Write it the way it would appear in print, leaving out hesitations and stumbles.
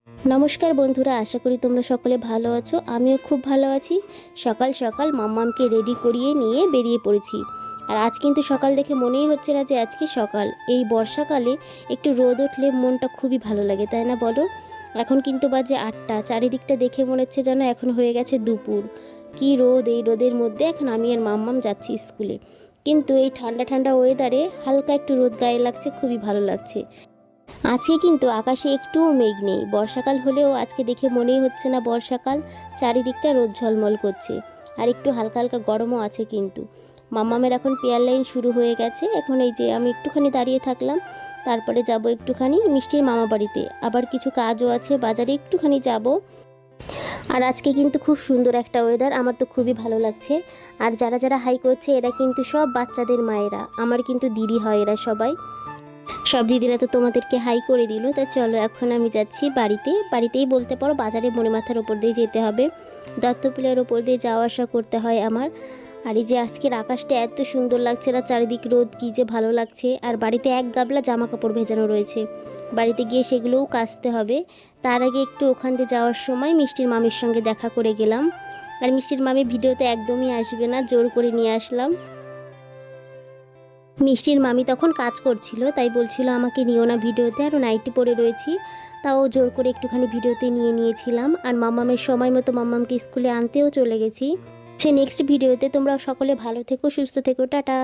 নমস্কার বন্ধুরা, আশা করি তোমরা সকলে ভালো আছো। আমিও খুব ভালো আছি। সকাল সকাল মাম্মামকে রেডি করিয়ে নিয়ে বেরিয়ে পড়েছি। আর আজ কিন্তু সকাল দেখে মনেই হচ্ছে না যে আজকে সকাল। এই বর্ষাকালে একটু রোদ উঠলে মনটা খুবই ভালো লাগে, তাই না বলো? এখন কিন্তু বাজে 8টা, চারিদিকটা দেখে মনে হচ্ছে যেন এখন হয়ে গেছে দুপুর। কি রোদ! এই রোদের মধ্যে এখন আমি আর মাম্মাম যাচ্ছি স্কুলে। কিন্তু এই ঠান্ডা ঠান্ডা ওয়েদারে হালকা একটু রোদ গায়ে লাগছে, খুবই ভালো লাগছে। আজকে কিন্তু আকাশে একটুও মেঘ নেই। বর্ষাকাল হলেও আজকে দেখে মনেই হচ্ছে না বর্ষাকাল। চারিদিকটা রোদ ঝলমল করছে, আর একটু হালকা হালকা গরমও আছে কিন্তু। মাম্মামের এখন পেয়ার লাইন শুরু হয়ে গেছে। এখন এই যে আমি একটুখানি দাঁড়িয়ে থাকলাম, তারপরে যাব একটুখানি মিষ্টির মামা বাড়িতে। আবার কিছু কাজও আছে, বাজারে একটুখানি যাব। আর আজকে কিন্তু খুব সুন্দর একটা ওয়েদার, আমার তো খুবই ভালো লাগছে। আর যারা যারা হাই করছে এরা কিন্তু সব বাচ্চাদের মায়েরা, আমার কিন্তু দিদি হয় এরা সবাই। সব দিদিরা তো তোমাদেরকে হাই করে দিল। তা চলো এখন আমি যাচ্ছি বাড়িতেই বলতে পারো, বাজারে মণিমাথার ওপর দিয়ে যেতে হবে। দত্তপুলের ওপর দিয়ে যাওয়া আসা করতে হয় আমার। আর এই যে আজকের আকাশটা এত সুন্দর লাগছে না, চারিদিক রোদ, কী যে ভালো লাগছে। আর বাড়িতে এক গাবলা জামা কাপড় ভেজানো রয়েছে, বাড়িতে গিয়ে সেগুলোও কাচতে হবে। তার আগে একটু ওখান দিয়ে যাওয়ার সময় মিষ্টির মামির সঙ্গে দেখা করে গেলাম। আর মিষ্টির মামি ভিডিওতে একদমই আসবে না, জোর করে নিয়ে আসলাম। মিষ্টির মামি তখন কাজ করছিল, তাই বলছিল আমাকে নিও না ভিডিওতে, আরও নাইটি পরে রয়েছি। তাও জোর করে একটুখানি ভিডিওতে নিয়ে নিয়েছিলাম। আর মাম্মামের সময় মতো মাম্মামকে স্কুলে আনতেও চলে গেছি। সে নেক্সট ভিডিওতে। তোমরা সকলে ভালো থেকো, সুস্থ থেকো, টাটা।